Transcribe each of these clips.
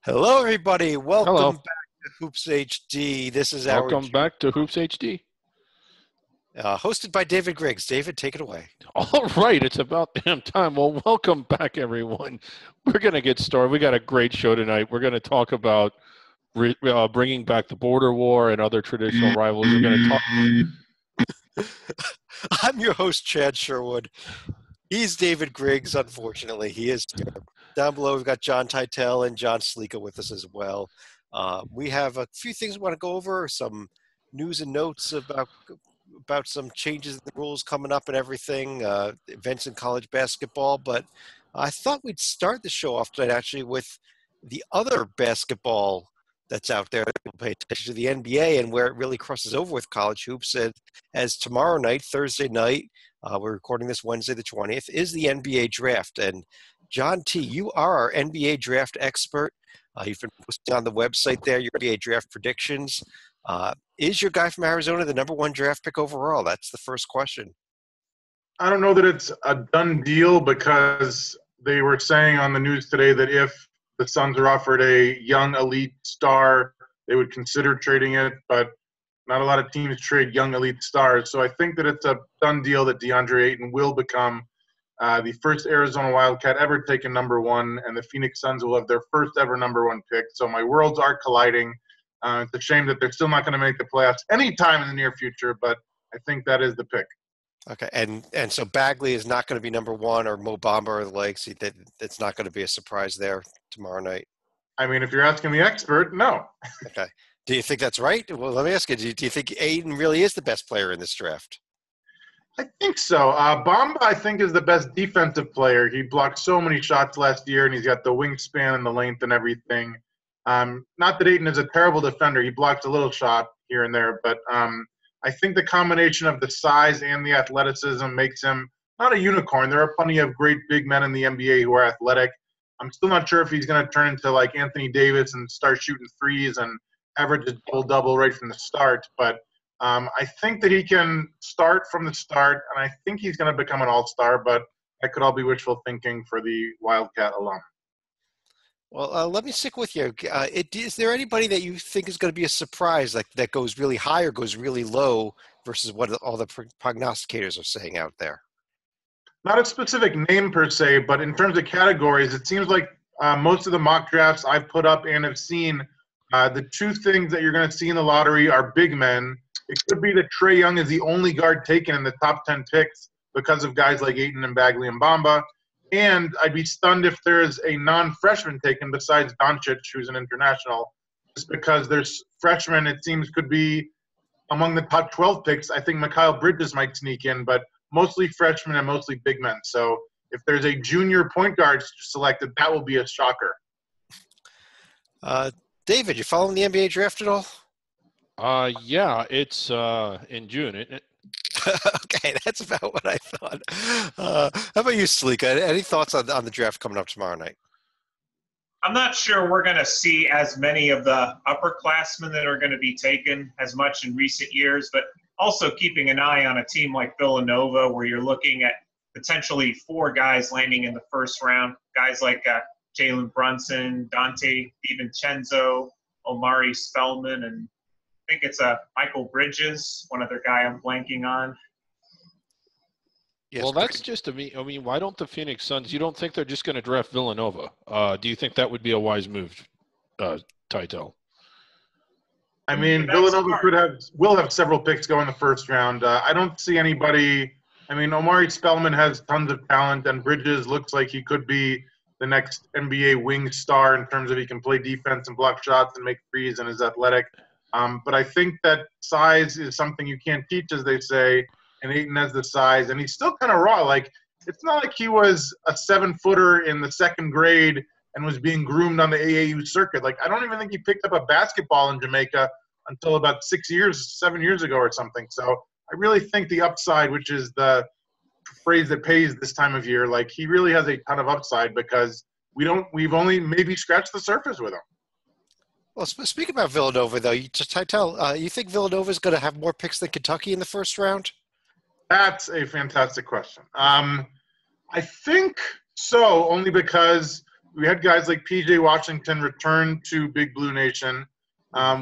Hello, everybody. Welcome Hello. back to Hoops HD. This is our Welcome back to Hoops HD. hosted by David Griggs. David, take it away. All right, it's about damn time. Well, welcome back, everyone. We're going to get started. We got a great show tonight. We're going to talk about bringing back the border war and other traditional rivalries. We're going to talk. I'm your host, Chad Sherwood. He's David Griggs, unfortunately. He is here. Down below, we've got John Teitel and John Sleeka with us as well. We have a few things we want to go over, some news and notes about some changes in the rules coming up and everything, events in college basketball. But I thought we'd start the show off tonight actually with the other basketball that's out there. We'll pay attention to the NBA and where it really crosses over with college hoops. And as tomorrow night, Thursday night, we're recording this Wednesday the 20th, is the NBA draft. And John T., you are our NBA draft expert. You've been posting on the website there your NBA draft predictions. Is your guy from Arizona the number one draft pick overall? That's the first question. I don't know that it's a done deal because they were saying on the news today that if the Suns are offered a young elite star, they would consider trading it, but not a lot of teams trade young elite stars. So I think that it's a done deal that DeAndre Ayton will become the first Arizona Wildcat ever taken number one, and the Phoenix Suns will have their first ever number one pick. So my worlds are colliding. It's a shame that they're still not going to make the playoffs anytime in the near future, but I think that is the pick. Okay, and so Bagley is not going to be number one, or Mo Bamba or the likes. That's not going to be a surprise there tomorrow night. I mean, if you're asking the expert, no. Okay. Do you think that's right? Well, let me ask you, do you think Ayton really is the best player in this draft? I think so. Bamba, I think, is the best defensive player. He blocked so many shots last year, and he's got the wingspan and the length and everything. Not that Ayton is a terrible defender. He blocks a little shot here and there, but I think the combination of the size and the athleticism makes him not a unicorn. There are plenty of great big men in the NBA who are athletic. I'm still not sure if he's going to turn into like Anthony Davis and start shooting threes and average a double-double right from the start, but I think that he can start from the start, and I think he's going to become an all-star, but that could all be wishful thinking for the Wildcat alum. Well, let me stick with you. Is there anybody that you think is going to be a surprise, like that goes really high or goes really low versus what all the prognosticators are saying out there? Not a specific name per se, but in terms of categories, it seems like most of the mock drafts I've put up and have seen, the two things that you're going to see in the lottery are big men. It could be that Trae Young is the only guard taken in the top 10 picks because of guys like Ayton and Bagley and Bamba. And I'd be stunned if there's a non-freshman taken besides Doncic, who's an international, just because there's freshmen, it seems, could be among the top 12 picks. I think Mikal Bridges might sneak in, but mostly freshmen and mostly big men. So if there's a junior point guard selected, that will be a shocker. David, you following the NBA draft at all? Yeah, it's in June, isn't it? Okay, that's about what I thought. How about you, Sleeka? Any thoughts on the draft coming up tomorrow night? I'm not sure we're going to see as many of the upperclassmen that are going to be taken as much in recent years, but also keeping an eye on a team like Villanova where you're looking at potentially 4 guys landing in the first round, guys like Jalen Brunson, Dante DiVincenzo, Omari Spellman, and I think it's Michael Bridges, one other guy I'm blanking on. Yes, well, that's just to me. I mean, why don't the Phoenix Suns? You don't think they're just going to draft Villanova? Do you think that would be a wise move, Teitel? I mean, Villanova will have several picks go in the first round. I don't see anybody. I mean, Omari Spellman has tons of talent, and Bridges looks like he could be the next NBA wing star in terms of he can play defense and block shots and make threes and is athletic. But I think that size is something you can't teach, as they say, and Ayton has the size, and he's still kind of raw. Like, it's not like he was a 7-footer in the second grade and was being groomed on the AAU circuit. Like, I don't even think he picked up a basketball in Jamaica until about 7 years ago or something. So I really think the upside, which is the phrase that pays this time of year, like, he really has a ton of upside because we've only maybe scratched the surface with him. Well, speaking about Villanova, though, you think Villanova is going to have more picks than Kentucky in the first round? That's a fantastic question. I think so, only because we had guys like P.J. Washington return to Big Blue Nation,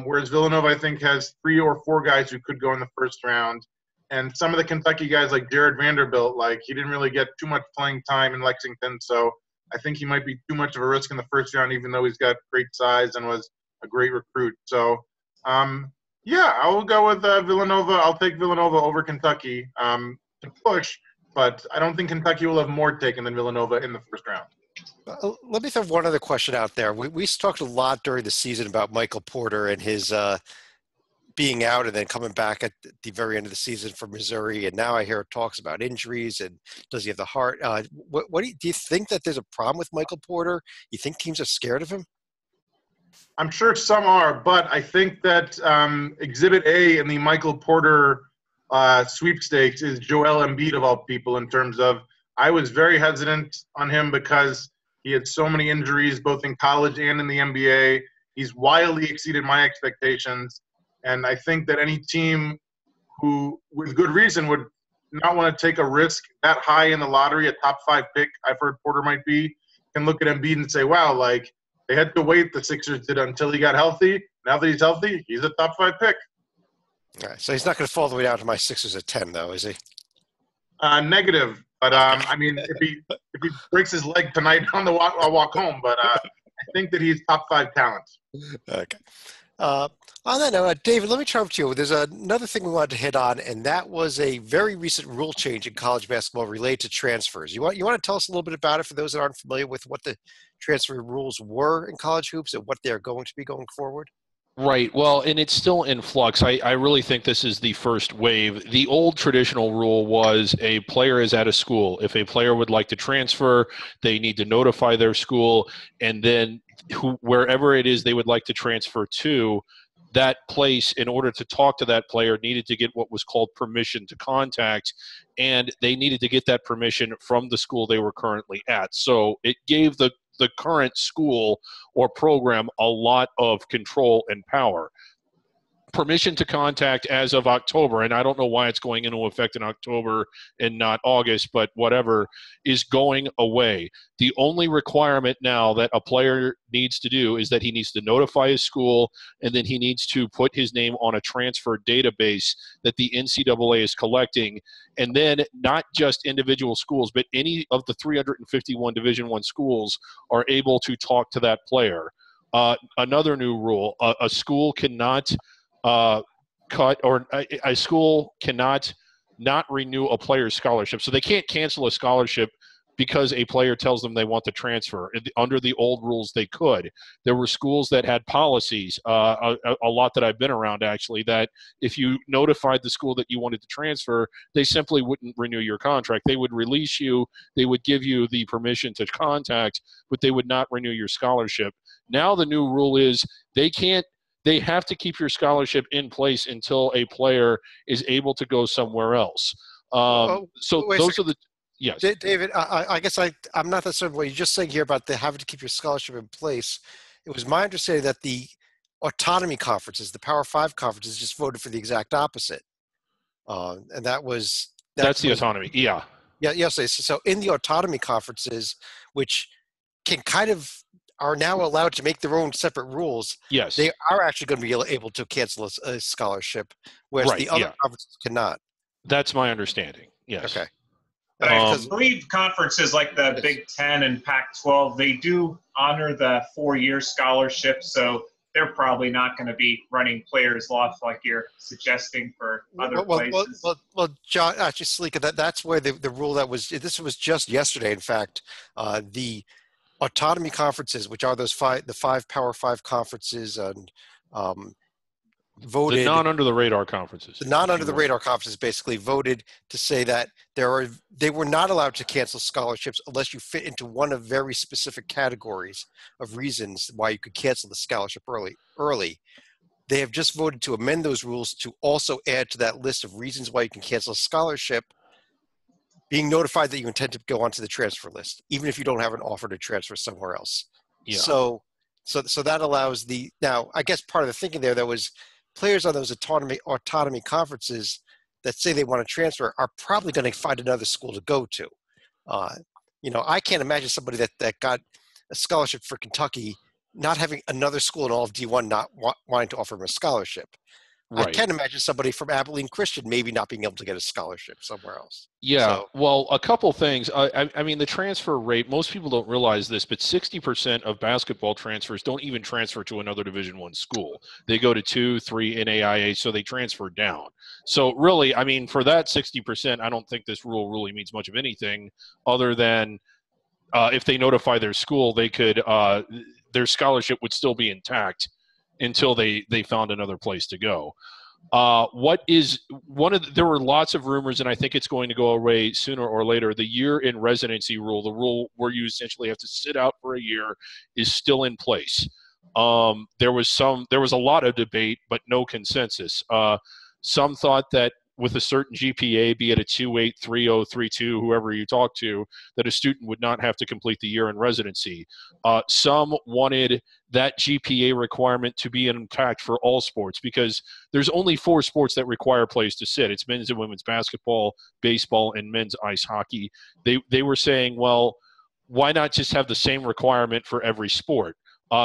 whereas Villanova, I think, has 3 or 4 guys who could go in the first round. And some of the Kentucky guys like Jared Vanderbilt, like he didn't really get too much playing time in Lexington, so I think he might be too much of a risk in the first round, even though he's got great size and was a great recruit. So, yeah, I will go with Villanova. I'll take Villanova over Kentucky to push, but I don't think Kentucky will have more taken than Villanova in the first round. Let me throw one other question out there. We talked a lot during the season about Michael Porter and his being out and then coming back at the very end of the season for Missouri, and now I hear talks about injuries and does he have the heart? What do you think that there's a problem with Michael Porter? You think teams are scared of him? I'm sure some are, but I think that Exhibit A in the Michael Porter sweepstakes is Joel Embiid of all people. In terms of, I was very hesitant on him because he had so many injuries both in college and in the NBA. He's wildly exceeded my expectations. And I think that any team who, with good reason, would not want to take a risk that high in the lottery, a top 5 pick, I've heard Porter might be, can look at Embiid and say, wow, like they had to wait, the Sixers did, until he got healthy. Now that he's healthy, he's a top 5 pick. All right, so he's not going to fall all the way down to my Sixers at 10, though, is he? Negative. But, I mean, if he breaks his leg tonight on the walk, I'll walk home. But I think that he's top 5 talent. Okay. On that note, David, let me turn to you. There's another thing we wanted to hit on, and that was a very recent rule change in college basketball related to transfers. You want to tell us a little bit about it for those that aren't familiar with what the transfer rules were in college hoops and what they're going to be going forward? Right. Well, and it's still in flux. I really think this is the first wave. The old traditional rule was a player is at a school. If a player would like to transfer, they need to notify their school, and then wherever it is they would like to transfer to, that place, in order to talk to that player, needed to get what was called permission to contact, and they needed to get that permission from the school they were currently at. So it gave the current school or program a lot of control and power. Permission to contact as of October, and I don't know why it's going into effect in October and not August, but whatever, is going away. The only requirement now that a player needs to do is that he needs to notify his school, and then he needs to put his name on a transfer database that the NCAA is collecting. And then not just individual schools, but any of the 351 Division I schools are able to talk to that player. Another new rule, a school cannot cut, or a school cannot not renew a player's scholarship. So they can't cancel a scholarship because a player tells them they want to transfer. Under the old rules, they could. There were schools that had policies, a lot that I've been around actually, that if you notified the school that you wanted to transfer, they simply wouldn't renew your contract. They would release you, they would give you the permission to contact, but they would not renew your scholarship. Now the new rule is they have to keep your scholarship in place until a player is able to go somewhere else. So those are the – yes. David, I guess I'm not that certain what you're just saying here about having to keep your scholarship in place. It was my understanding that the autonomy conferences, the Power 5 conferences, just voted for the exact opposite. And that's the autonomy, yeah. Yeah, yes. So in the autonomy conferences, which can kind of – are now allowed to make their own separate rules. Yes. They are actually going to be able to cancel a scholarship, whereas the other conferences cannot. That's my understanding, yes. Okay. But I believe conferences like the Big Ten and Pac-12, they do honor the 4-year scholarship, so they're probably not going to be running players off like you're suggesting for other places. Well, John, actually, Salika, that's where the rule this was just yesterday, in fact, the autonomy conferences, which are the 5 Power 5 conferences, and voted. The non-under the radar conferences. The non-under the radar conferences basically voted to say that they were not allowed to cancel scholarships unless you fit into one of very specific categories of reasons why you could cancel the scholarship early. They have just voted to amend those rules to also add to that list of reasons why you can cancel a scholarship, being notified that you intend to go onto the transfer list, even if you don't have an offer to transfer somewhere else. Yeah. So that allows now, I guess part of the thinking there was players on those autonomy conferences that say they want to transfer are probably going to find another school to go to. I can't imagine somebody that got a scholarship for Kentucky, not having another school in all of D1 not wanting to offer him a scholarship. I Right. can't imagine somebody from Abilene Christian maybe not being able to get a scholarship somewhere else. Yeah, So, well, a couple things. I mean, the transfer rate, most people don't realize this, but 60% of basketball transfers don't even transfer to another Division I school. They go to 2, 3 NAIA, so they transfer down. So really, I mean, for that 60%, I don't think this rule really means much of anything other than if they notify their school, they could their scholarship would still be intact until they found another place to go. There were lots of rumors, and I think it's going to go away sooner or later. The year in residency rule, the rule where you essentially have to sit out for a year, is still in place. There was a lot of debate, but no consensus. Some thought that with a certain GPA, be it a 2.8, 3.0, 3.2, whoever you talk to, that a student would not have to complete the year in residency. Some wanted that GPA requirement to be intact for all sports because there's only 4 sports that require players to sit. It's men's and women's basketball, baseball, and men's ice hockey. They were saying, well, why not just have the same requirement for every sport?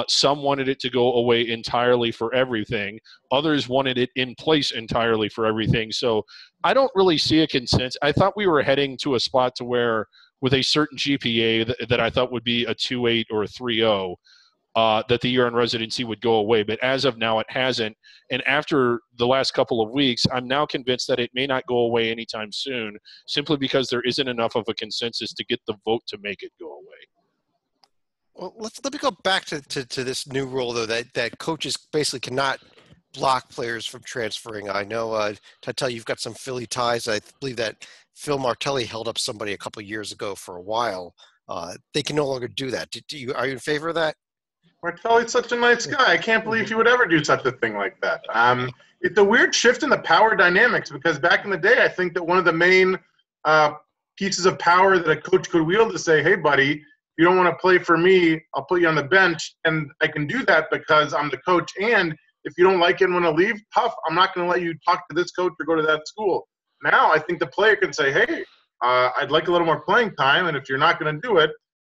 Some wanted it to go away entirely for everything. Others wanted it in place entirely for everything. So I don't really see a consensus. I thought we were heading to a spot to where with a certain GPA that I thought would be a 2.8 or a 3.0, that the year in residency would go away. But as of now, it hasn't. And after the last couple of weeks, I'm now convinced that it may not go away anytime soon, simply because there isn't enough of a consensus to get the vote to make it go away. well, let me go back to this new rule, though, that coaches basically cannot block players from transferring. I know, Titel, you've got some Philly ties. I believe that Phil Martelli held up somebody a couple of years ago for a while. They can no longer do that. Are you in favor of that? Martelli's such a nice guy. I can't believe he would ever do such a thing like that. It's a weird shift in the power dynamics because back in the day, I think that one of the main pieces of power that a coach could wield is say, hey, buddy, if you don't want to play for me, I'll put you on the bench. And I can do that because I'm the coach. And if you don't like it and want to leave, tough, I'm not going to let you talk to this coach or go to that school. Now I think the player can say, hey, I'd like a little more playing time. And if you're not going to do it,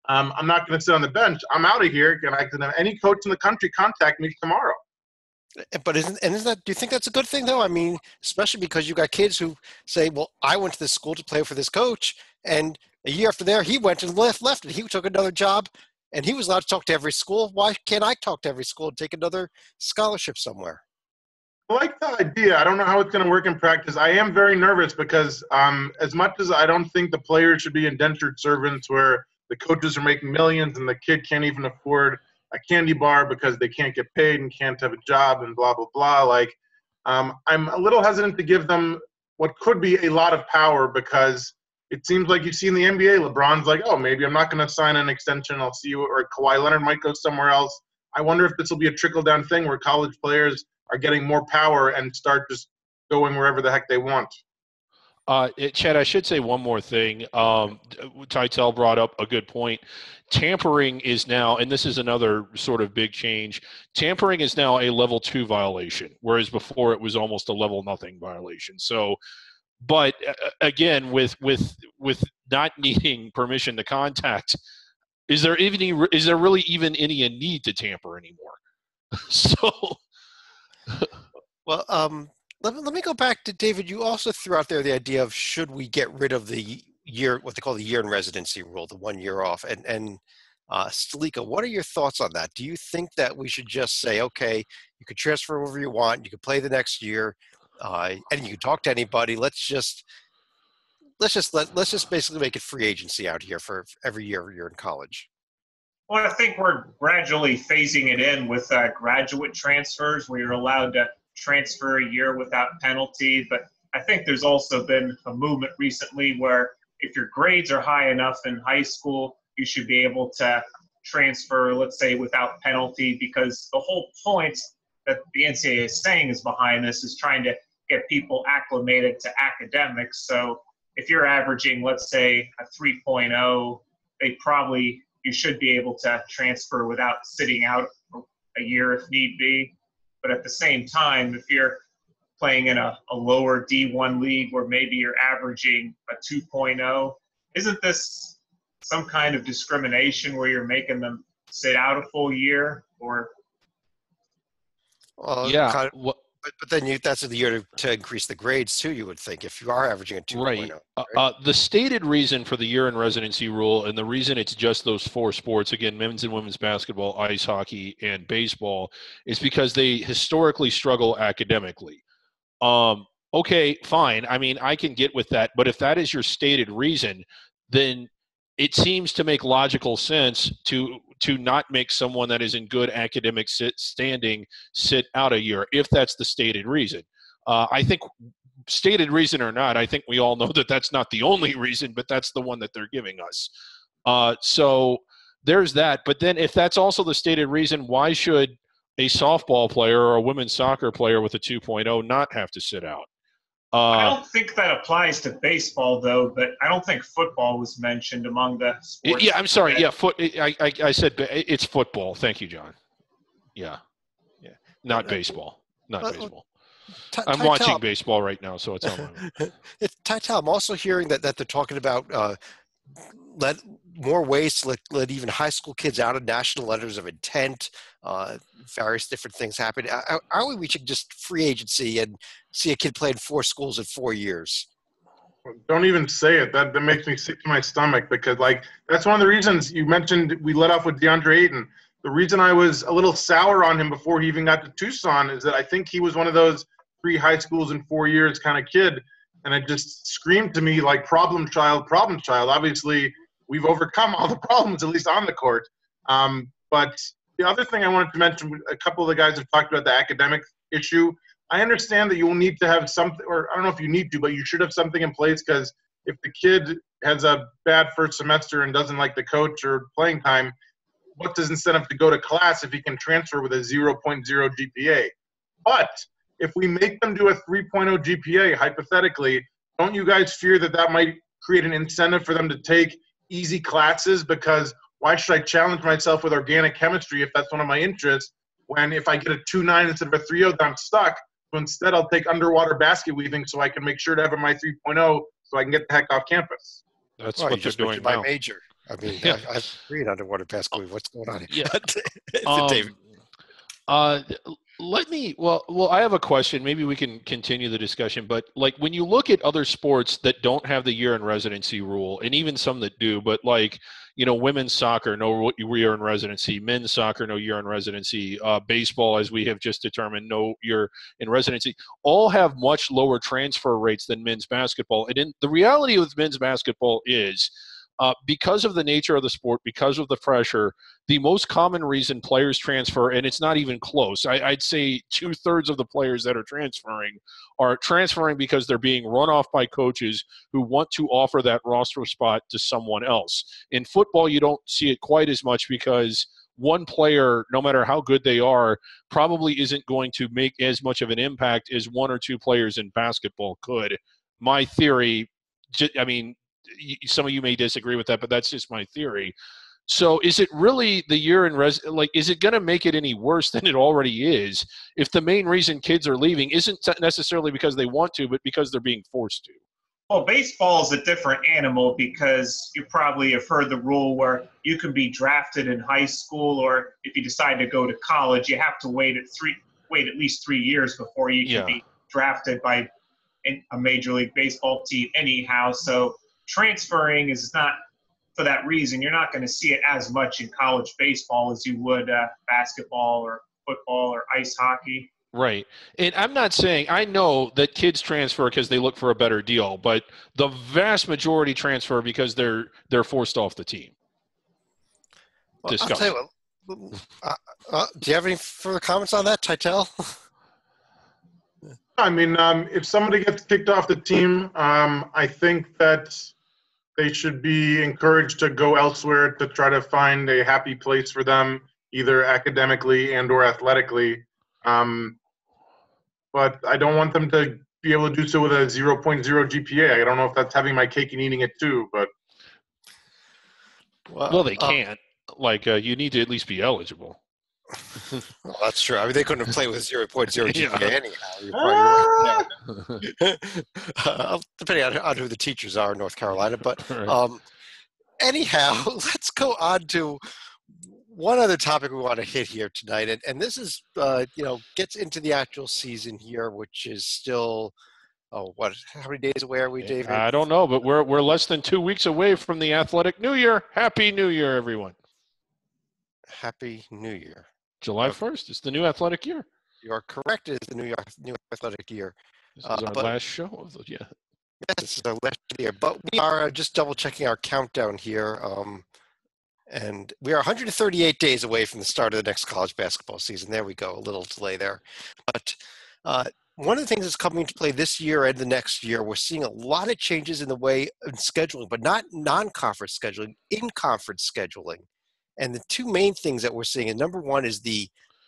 I'm not going to sit on the bench. I'm out of here. And I can have any coach in the country contact me tomorrow. But isn't that? Do you think that's a good thing, though? I mean, especially because you got kids who say, "Well, I went to this school to play for this coach, and a year after there, he went and left, and he took another job, and he was allowed to talk to every school. Why can't I talk to every school and take another scholarship somewhere?" I like the idea. I don't know how it's going to work in practice. I am very nervous because as much as I don't think the players should be indentured servants where the coaches are making millions and the kid can't even afford a candy bar because they can't get paid and can't have a job and blah, blah, blah. Like, I'm a little hesitant to give them what could be a lot of power because it seems like you see in the NBA, LeBron's like, oh, maybe I'm not going to sign an extension. I'll see you. Or Kawhi Leonard might go somewhere else. I wonder if this will be a trickle-down thing where college players are getting more power and start just going wherever the heck they want. Chad, I should say one more thing. Titel brought up a good point. Tampering is now, and this is another sort of big change, tampering is now a level 2 violation, whereas before it was almost a level nothing violation. So, but again, with not needing permission to contact, is there really even any need to tamper anymore? So, well, let me go back to David. You also threw out there the idea of should we get rid of the year, what they call the year in residency rule, the 1 year off. And Stalika, what are your thoughts on that? Do you think that we should just say, okay, you can transfer wherever you want, you can play the next year, and you can talk to anybody. Let's just basically make it free agency out here for every year you're in college. Well, I think we're gradually phasing it in with graduate transfers where you're allowed to transfer a year without penalty. But I think there's also been a movement recently where if your grades are high enough in high school, you should be able to transfer, let's say, without penalty, because the whole point that the NCAA is saying is behind this is trying to get people acclimated to academics. So if you're averaging, let's say, a 3.0, you should be able to transfer without sitting out a year if need be. But at the same time, if you're playing in a lower D1 league where maybe you're averaging a 2.0, isn't this some kind of discrimination where you're making them sit out a full year, or Yeah. Kind of, but then that's the year to increase the grades too. You would think if you are averaging a 2.0. Right. The stated reason for the year in residency rule, and the reason it's just those four sports, again, men's and women's basketball, ice hockey, and baseball, is because they historically struggle academically. Okay, fine. I mean, I can get with that. But if that is your stated reason, then it seems to make logical sense to not make someone that is in good academic standing sit out a year, if that's the stated reason. I think, stated reason or not, I think we all know that that's not the only reason, but that's the one that they're giving us. So there's that. But then if that's also the stated reason, why should a softball player or a women's soccer player with a 2.0 not have to sit out? I don't think that applies to baseball, though, but I don't think football was mentioned among the sports. Yeah, I'm sorry. Yeah, I said it's football. Thank you, John. Yeah. Not baseball. Not baseball. I'm watching baseball right now, so it's on my mind. Titel, I'm also hearing that they're talking about let more ways to let even high school kids out of national letters of intent, various different things happen. Are we reaching just free agency and see a kid play in 4 schools in 4 years? Don't even say it. That makes me sick to my stomach, because that's one of the reasons you mentioned we let off with DeAndre Ayton. The reason I was a little sour on him before he even got to Tucson is that I think he was one of those 3 high schools in 4 years kind of kid, and it just screamed to me like problem child. Obviously, we've overcome all the problems, at least on the court. But the other thing I wanted to mention, a couple of the guys have talked about the academic issue. I understand that you will need to have something, or I don't know if you need to, but you should have something in place, because if the kid has a bad first semester and doesn't like the coach or playing time, what's his incentive to go to class if he can transfer with a 0.0 GPA? But if we make them do a 3.0 GPA, hypothetically, don't you guys fear that might create an incentive for them to take easy classes? Because why should I challenge myself with organic chemistry if that's one of my interests, when if I get a 2.9 instead of a 3.0, then I'm stuck? So instead, I'll take underwater basket weaving so I can make sure to have my 3.0 so I can get the heck off campus. That's what they're doing my now. major. I mean, Yeah. I've read underwater basket weaving. What's going on here? Yeah. David. Well, I have a question. Maybe we can continue the discussion, but when you look at other sports that don't have the year in residency rule, and even some that do, but women's soccer, no year in residency, men's soccer, no year in residency, baseball, as we have just determined, no year in residency, all have much lower transfer rates than men's basketball. And the reality with men's basketball is, because of the nature of the sport, because of the pressure, the most common reason players transfer, and it's not even close, I'd say 2/3 of the players that are transferring because they're being run off by coaches who want to offer that roster spot to someone else. In football, you don't see it quite as much, because one player, no matter how good they are, probably isn't going to make as much of an impact as 1 or 2 players in basketball could. My theory, some of you may disagree with that, but that's just my theory. So is it really the year in is it going to make it any worse than it already is if the main reason kids are leaving isn't necessarily because they want to, but because they're being forced to? Well, baseball is a different animal, because you probably have heard the rule where you can be drafted in high school, or if you decide to go to college, you have to wait at least 3 years before you can be drafted by a Major League Baseball team anyhow. So transferring is not for that reason. You're not going to see it as much in college baseball as you would basketball or football or ice hockey. Right. And I'm not saying – I know that kids transfer because they look for a better deal, but the vast majority transfer because they're forced off the team. Well, I'll tell you what, do you have any further comments on that, Titel? I mean, if somebody gets kicked off the team, I think that they should be encouraged to go elsewhere to try to find a happy place for them, either academically and or athletically. But I don't want them to be able to do so with a 0.0 GPA. I don't know if that's having my cake and eating it too, but. Well, they can't. You need to at least be eligible. Well, that's true. I mean, they couldn't have played with 0.0 GPA anyhow. You're probably right. Depending on who the teachers are in North Carolina. But anyhow, let's go on to one other topic we want to hit here tonight, and this is, gets into the actual season here, which is still, how many days away are we, David? I don't know, but we're less than 2 weeks away from the Athletic New Year. Happy New Year, everyone. Happy New Year. July 1st. It's the new athletic year. You are correct. It's the new athletic year. This is our last show of the year. Yes, this is our last year. But we are just double-checking our countdown here. And we are 138 days away from the start of the next college basketball season. There we go. A little delay there. But one of the things that's coming into play this year and the next year, we're seeing a lot of changes in the way of scheduling, but not non-conference scheduling, in-conference scheduling. And the two main things that we're seeing, and number one is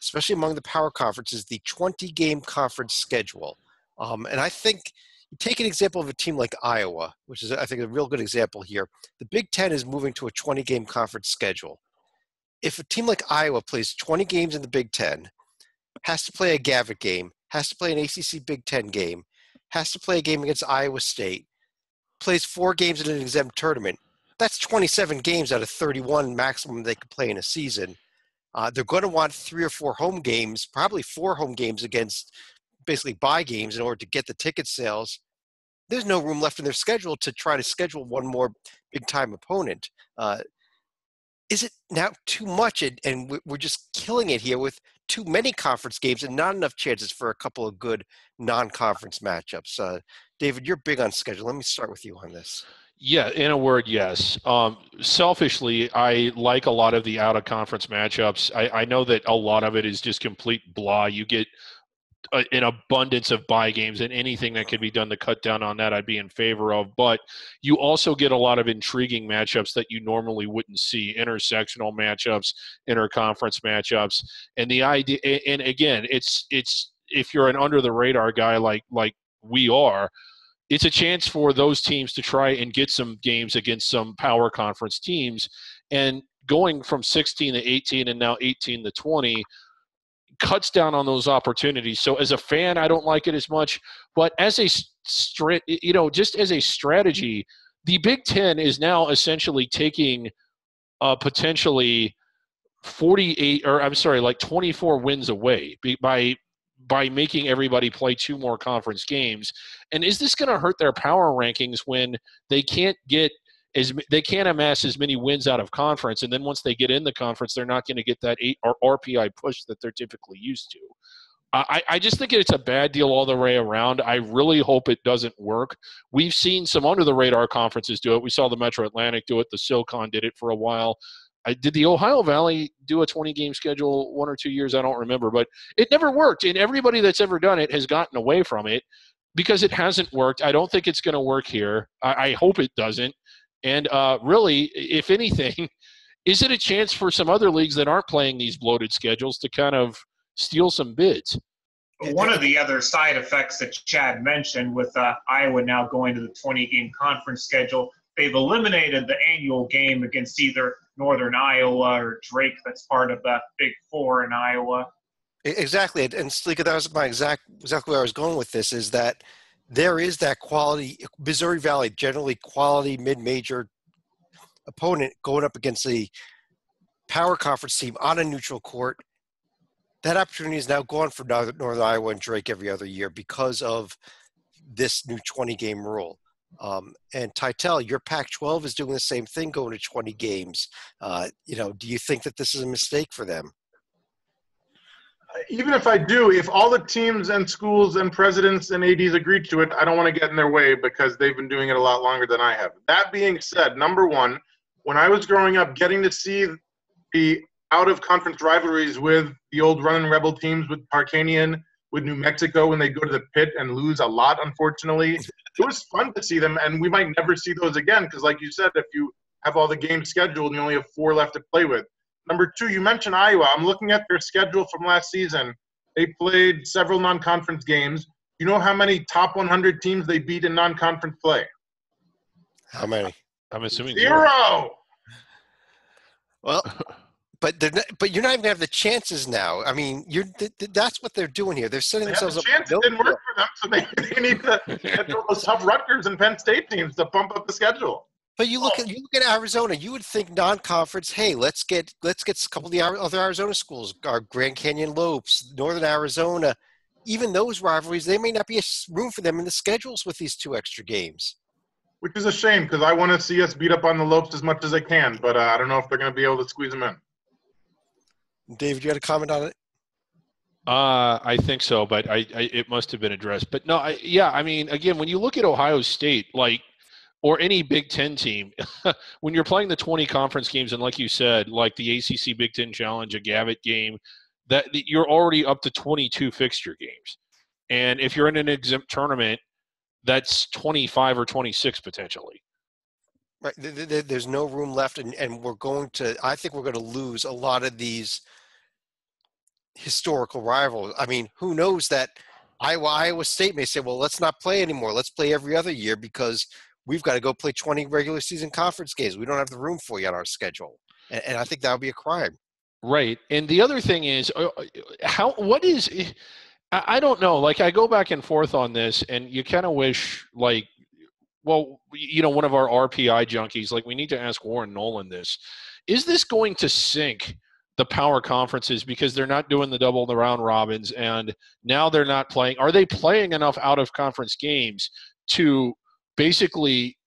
especially among the power conferences, the 20-game conference schedule. And I think you take an example of a team like Iowa, which is, I think, a real good example here. The Big Ten is moving to a 20-game conference schedule. If a team like Iowa plays 20 games in the Big Ten, has to play a Gavitt game, has to play an ACC Big Ten game, has to play a game against Iowa State, plays 4 games in an exempt tournament, that's 27 games out of 31 maximum they could play in a season. They're going to want 3 or 4 home games, probably 4 home games against basically bye games in order to get the ticket sales. There's no room left in their schedule to try to schedule one more big-time opponent. Is it now too much, and we're just killing it here with too many conference games and not enough chances for a couple of good non-conference matchups? David, you're big on schedule. Let me start with you on this. Yeah, in a word, yes. Selfishly, I like a lot of the out-of-conference matchups. I know that a lot of it is just complete blah. You get an abundance of bye games, and anything that could be done to cut down on that, I'd be in favor of. But you also get a lot of intriguing matchups that you normally wouldn't see, intersectional matchups, interconference matchups. And the idea, and again, it's if you're an under-the-radar guy like we are, it's a chance for those teams to try and get some games against some power conference teams. And going from 16 to 18 and now 18 to 20 cuts down on those opportunities. So as a fan, I don't like it as much. But as just as a strategy, the Big Ten is now essentially taking potentially 24 wins away by making everybody play 2 more conference games. And is this going to hurt their power rankings when they can't amass as many wins out of conference, and then once they get in the conference, they're not going to get that 8 or RPI push that they're typically used to? I just think it's a bad deal all the way around. I really hope it doesn't work. We've seen some under-the-radar conferences do it. We saw the Metro Atlantic do it. The SoCon did it for a while. Did the Ohio Valley do a 20-game schedule 1 or 2 years? I don't remember, but it never worked. And everybody that's ever done it has gotten away from it because it hasn't worked. I don't think it's going to work here. I hope it doesn't. And really, if anything, is it a chance for some other leagues that aren't playing these bloated schedules to kind of steal some bids? One of the other side effects that Chad mentioned with Iowa now going to the 20-game conference schedule, they've eliminated the annual game against either Northern Iowa or Drake that's part of the Big Four in Iowa. Exactly. And Slika, that was exactly where I was going with this, is that there is that quality, Missouri Valley, generally quality mid-major opponent going up against the power conference team on a neutral court. That opportunity is now gone for Northern Iowa and Drake every other year because of this new 20-game rule. And Titel, your Pac-12 is doing the same thing, going to 20 games. Do you think that this is a mistake for them? Even if I do, if all the teams and schools and presidents and ADs agree to it, I don't want to get in their way because they've been doing it a lot longer than I have. That being said, number one, when I was growing up, getting to see the out-of-conference rivalries with the old Runnin' Rebel teams, with Parkanian, with New Mexico, when they go to the pit and lose a lot, unfortunately, it was fun to see them, and we might never see those again because, like you said, if you have all the games scheduled and you only have 4 left to play with. Number 2, you mentioned Iowa. I'm looking at their schedule from last season. They played several non-conference games. You know how many top 100 teams they beat in non-conference play? How many? I'm assuming 0. Well, but you're not even going to have the chances now. I mean, that's what they're doing here. They're setting themselves up. It didn't work for them, so they need to get those tough Rutgers and Penn State teams to pump up the schedule. But you look at Arizona. You would think non-conference. Hey, let's get a couple of the other Arizona schools, our Grand Canyon Lopes, Northern Arizona. Even those rivalries, there may not be room for them in the schedules with these 2 extra games. Which is a shame because I want to see us beat up on the Lopes as much as I can, but I don't know if they're going to be able to squeeze them in. David, you had a comment on it? I think so, but it must have been addressed. But no, I mean, again, when you look at Ohio State, like, or any Big Ten team, when you're playing the 20 conference games, and like you said, like the ACC Big Ten Challenge, a Gavitt game, that you're already up to 22 fixture games. And if you're in an exempt tournament, that's 25 or 26 potentially. Right. There's no room left, and I think we're going to lose a lot of these historical rivals. I mean, who knows that Iowa State may say, well, let's not play anymore. Let's play every other year because we've got to go play 20 regular season conference games. We don't have the room for you on our schedule. And I think that would be a crime. Right. And the other thing is, I don't know. Like, I go back and forth on this, and you kind of wish, like, well, one of our RPI junkies, like, we need to ask Warren Nolan this. Is this going to sink the power conferences because they're not doing the double the round robins, and now they're not playing? Are they playing enough out of conference games to basically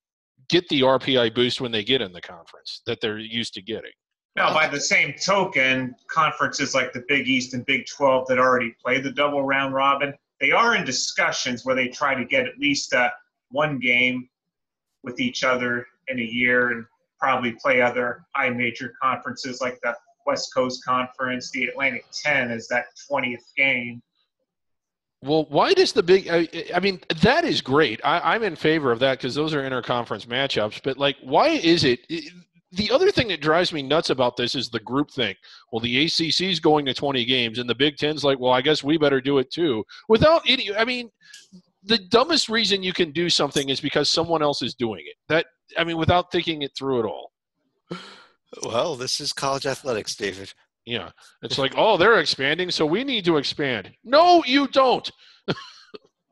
get the RPI boost when they get in the conference that they're used to getting? Now, by the same token, conferences like the Big East and Big 12 that already play the double round robin, they are in discussions where they try to get at least one game with each other in a year and probably play other high major conferences like the West Coast Conference, the Atlantic 10 as that 20th game. Well, why does the Big – I mean, that is great. I'm in favor of that because those are interconference matchups. But, like, why is it – the other thing that drives me nuts about this is the group thing. Well, the ACC is going to 20 games, and the Big Ten's like, well, I guess we better do it too. Without any – I mean, the dumbest reason you can do something is because someone else is doing it. Without thinking it through at all. Well, this is college athletics, David. Yeah. It's like, oh, they're expanding, so we need to expand. No, you don't.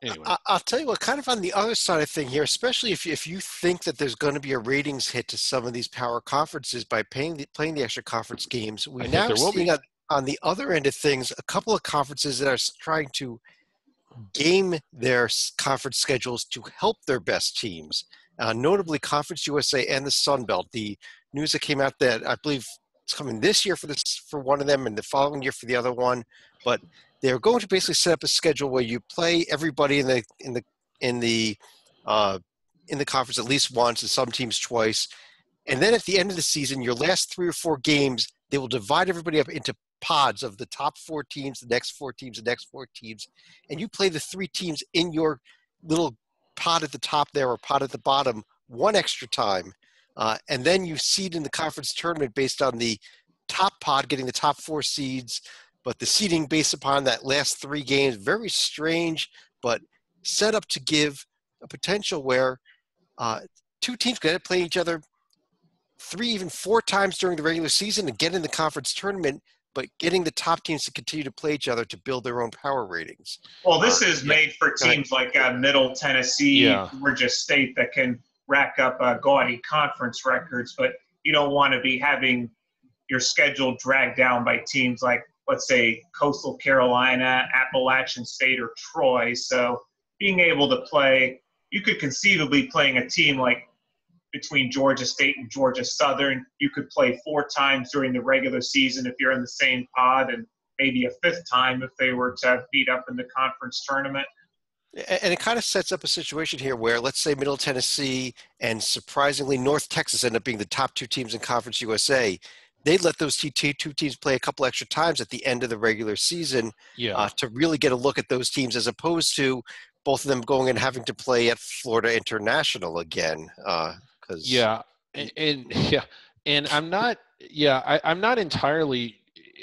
Anyway. I'll tell you what, kind of on the other side of thing here, especially if you think that there's going to be a ratings hit to some of these power conferences by playing the extra conference games, we now see on the other end of things a couple of conferences that are trying to game their conference schedules to help their best teams, notably Conference USA and the Sun Belt. The news that came out that I believe it's coming this year for one of them and the following year for the other one, but they're going to basically set up a schedule where you play everybody in the conference at least once and some teams twice, and then at the end of the season, your last 3 or 4 games, they will divide everybody up into pods of the top 4 teams, the next 4 teams, the next 4 teams, and you play the 3 teams in your little pod at the top there or pod at the bottom one extra time. And then you seed in the conference tournament based on the top pod getting the top 4 seeds, but the seeding based upon that last 3 games, very strange, but set up to give a potential where 2 teams could play each other 3, even 4 times during the regular season and get in the conference tournament, but getting the top teams to continue to play each other to build their own power ratings. Well, this is made for teams like Middle Tennessee, Georgia State that can rack up gaudy conference records, but you don't want to be having your schedule dragged down by teams like, let's say, Coastal Carolina, Appalachian State, or Troy. So being able to play, you could conceivably playing a team like between Georgia State and Georgia Southern, you could play 4 times during the regular season if you're in the same pod, and maybe a 5th time if they were to beat up in the conference tournament. And it kind of sets up a situation here where, let's say, Middle Tennessee and surprisingly North Texas end up being the top 2 teams in Conference USA. They'd let those 2 teams play a couple extra times at the end of the regular season to really get a look at those teams, as opposed to both of them going and having to play at Florida International again. And I'm not entirely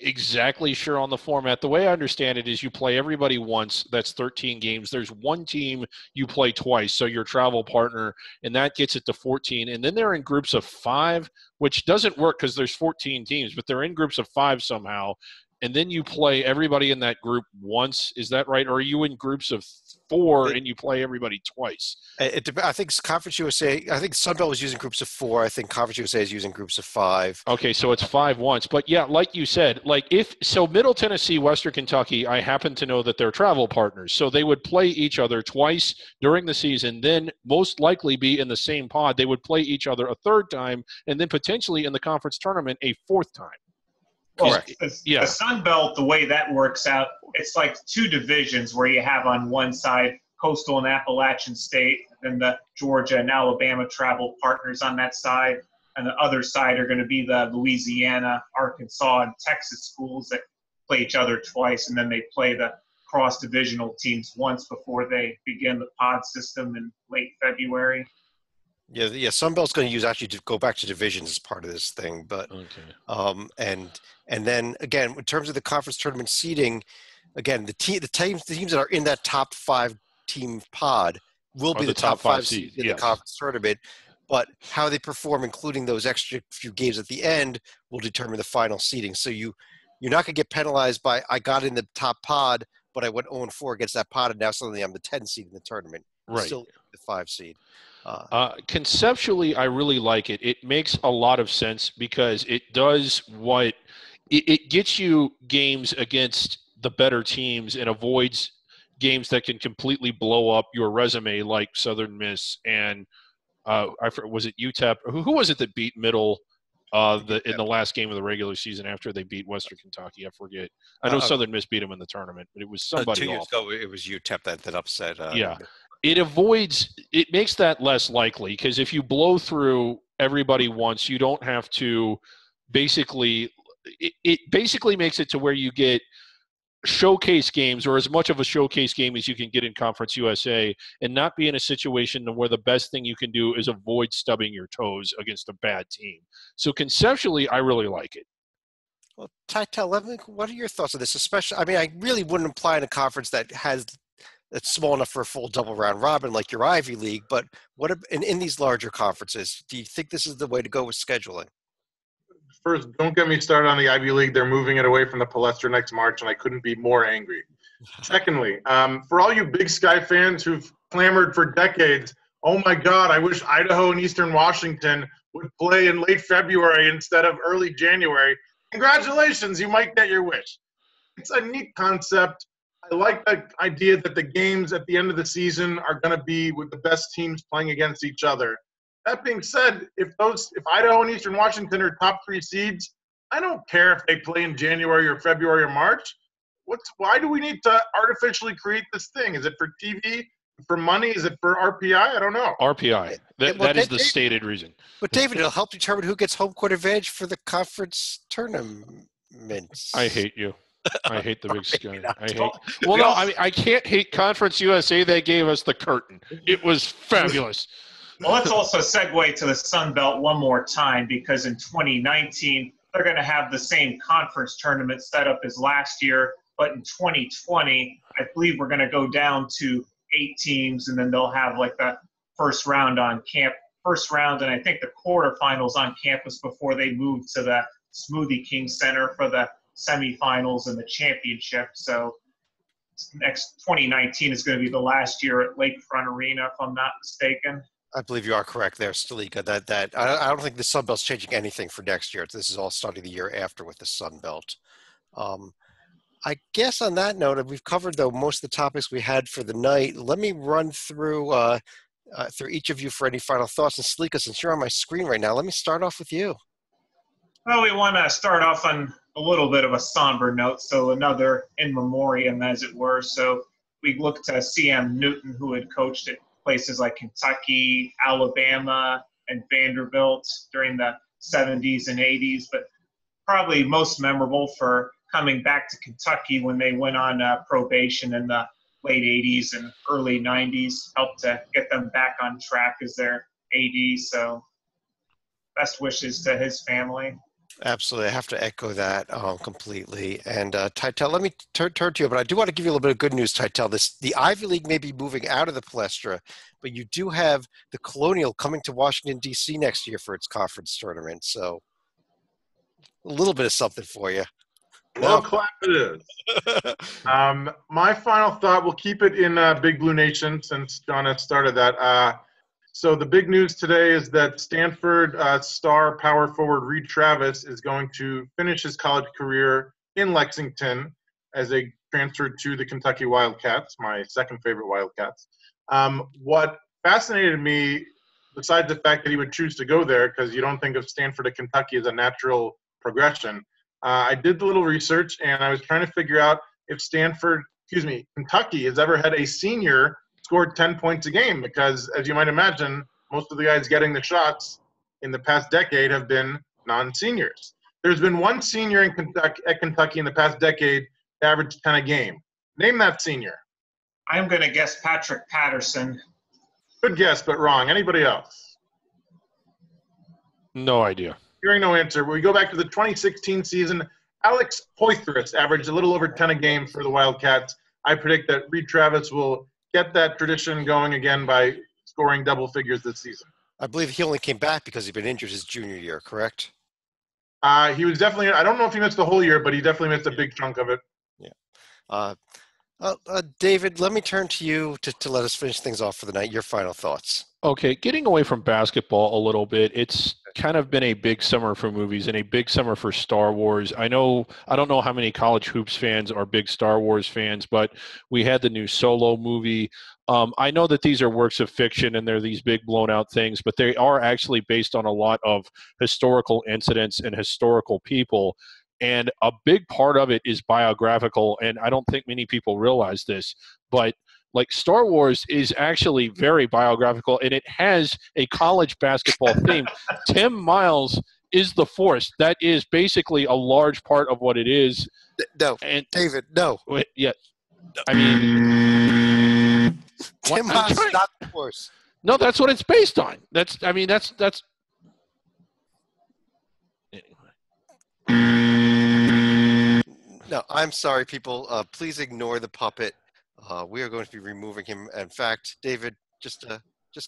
exactly sure on the format. The way I understand it is you play everybody once. That's 13 games. There's 1 team you play twice, so your travel partner, and that gets it to 14. And then they're in groups of 5, which doesn't work because there's 14 teams, but they're in groups of 5 somehow. and then you play everybody in that group once. Is that right? Or are you in groups of 4 and you play everybody twice? I think Conference USA, I think Sunbelt was using groups of 4. I think Conference USA is using groups of 5. Okay, so it's 5 once. But yeah, like you said, like Middle Tennessee, Western Kentucky, I happen to know that they're travel partners. So they would play each other twice during the season, then most likely be in the same pod. They would play each other a third time, and then potentially in the conference tournament a fourth time. Well, the Sun Belt, the way that works out, it's like 2 divisions where you have on one side Coastal and Appalachian State, and the Georgia and Alabama travel partners on that side. And the other side are going to be the Louisiana, Arkansas, and Texas schools that play each other twice, and then they play the cross-divisional teams once before they begin the pod system in late February. Yeah. Sunbelt's going to use actually to go back to divisions as part of this thing, but and then again, in terms of the conference tournament seeding, again the teams that are in that top 5 team pod will be the top 5 seeds in the conference tournament. But how they perform, including those extra few games at the end, will determine the final seeding. So you're not going to get penalized by I got in the top pod, but I went 0-4 against that pod, and now suddenly I'm the 10 seed in the tournament. Right. Still the 5 seed. Conceptually, I really like it. It makes a lot of sense because it does what it gets you games against the better teams and avoids games that can completely blow up your resume, like Southern Miss and was it UTEP? Who was it that beat Middle in the last game of the regular season after they beat Western Kentucky? I forget. I know Southern Miss beat them in the tournament, but it was somebody 2 years ago. It was UTEP that upset. It makes that less likely because if you blow through everybody once, you don't have to it basically makes it to where you get showcase games or as much of a showcase game as you can get in Conference USA and not be in a situation where the best thing you can do is avoid stubbing your toes against a bad team. So conceptually, I really like it. Well, Tytel, what are your thoughts on this? Especially, I mean, I really wouldn't apply in a conference that's small enough for a full double round robin like your Ivy League, but in these larger conferences, do you think this is the way to go with scheduling? First, don't get me started on the Ivy League. They're moving it away from the Palestra next March, and I couldn't be more angry. Secondly, for all you Big Sky fans who've clamored for decades, oh my God, I wish Idaho and Eastern Washington would play in late February instead of early January. Congratulations, you might get your wish. It's a neat concept. I like the idea that the games at the end of the season are going to be with the best teams playing against each other. That being said, if Idaho and Eastern Washington are top 3 seeds, I don't care if they play in January or February or March. Why do we need to artificially create this thing? Is it for TV? For money? Is it for RPI? I don't know. RPI. That is the stated reason. But David, it'll help determine who gets home court advantage for the conference tournaments. I hate you. I hate the Big Sky. I can't hate Conference USA. They gave us the curtain. It was fabulous. Well, let's also segue to the Sun Belt one more time because in 2019, they're going to have the same conference tournament set up as last year. But in 2020, I believe we're going to go down to 8 teams, and then they'll have like the first round and I think the quarterfinals on campus before they move to the Smoothie King Center for the semifinals and the championship. So next 2019 is going to be the last year at Lakefront Arena, if I'm not mistaken. I believe you are correct there, Stalika. I don't think the Sun Belt's changing anything for next year. This is all starting the year after with the Sun Belt. I guess on that note, we've covered though most of the topics we had for the night. Let me run through each of you for any final thoughts. And Stalika, since you're on my screen right now, let me start off with you. Well, we want to start off on a little bit of a somber note, so another in memoriam, as it were. So we look to C.M. Newton, who had coached at places like Kentucky, Alabama, and Vanderbilt during the 70s and 80s, but probably most memorable for coming back to Kentucky when they went on probation in the late 80s and early 90s, helped to get them back on track as their AD. So best wishes to his family. Absolutely. I have to echo that completely. And Tytel, let me turn to you, but I do want to give you a little bit of good news, Tytel. The Ivy League may be moving out of the Palestra, but you do have the Colonial coming to Washington, D.C. next year for its conference tournament. So a little bit of something for you. Well, No. clap it is. My final thought, we'll keep it in Big Blue Nation since John has started that. So the big news today is that Stanford star power forward Reed Travis is going to finish his college career in Lexington as a transfer to the Kentucky Wildcats, my second favorite Wildcats. What fascinated me, besides the fact that he would choose to go there, because you don't think of Stanford to Kentucky as a natural progression, I did the little research, and I was trying to figure out if Kentucky has ever had a senior scored 10 points a game, because, as you might imagine, most of the guys getting the shots in the past decade have been non-seniors. There's been one senior at Kentucky in the past decade to average 10 a game. Name that senior. I'm going to guess Patrick Patterson. Good guess, but wrong. Anybody else? No idea. Hearing no answer, we go back to the 2016 season. Alex Poythress averaged a little over 10 a game for the Wildcats. I predict that Reed Travis will get that tradition going again by scoring double figures this season. I believe he only came back because he'd been injured his junior year, correct? He was definitely – I don't know if he missed the whole year, but he definitely missed a big chunk of it. Yeah. David, let me turn to you to let us finish things off for the night. Your final thoughts. Okay, getting away from basketball a little bit, it's kind of been a big summer for movies and a big summer for Star Wars. I don't know how many college hoops fans are big Star Wars fans, but we had the new Solo movie. I know that these are works of fiction and they're these big blown out things, but they are actually based on a lot of historical incidents and historical people. And a big part of it is biographical, and I don't think many people realize this, but like Star Wars is actually very biographical, and it has a college basketball theme. Tim Miles is the Force. That is basically a large part of what it is. No, and David, no. Yeah, I mean, Tim Miles is not the Force. No, that's what it's based on. That's. No, I'm sorry, people. Please ignore the puppet. We are going to be removing him. In fact, David, just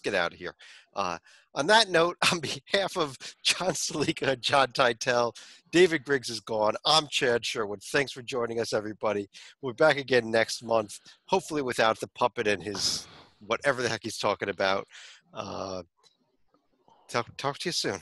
get out of here. On that note, on behalf of John Salika and John Titel, David Griggs is gone. I'm Chad Sherwood. Thanks for joining us, everybody. We'll be back again next month, hopefully without the puppet and his whatever the heck he's talking about. Talk to you soon.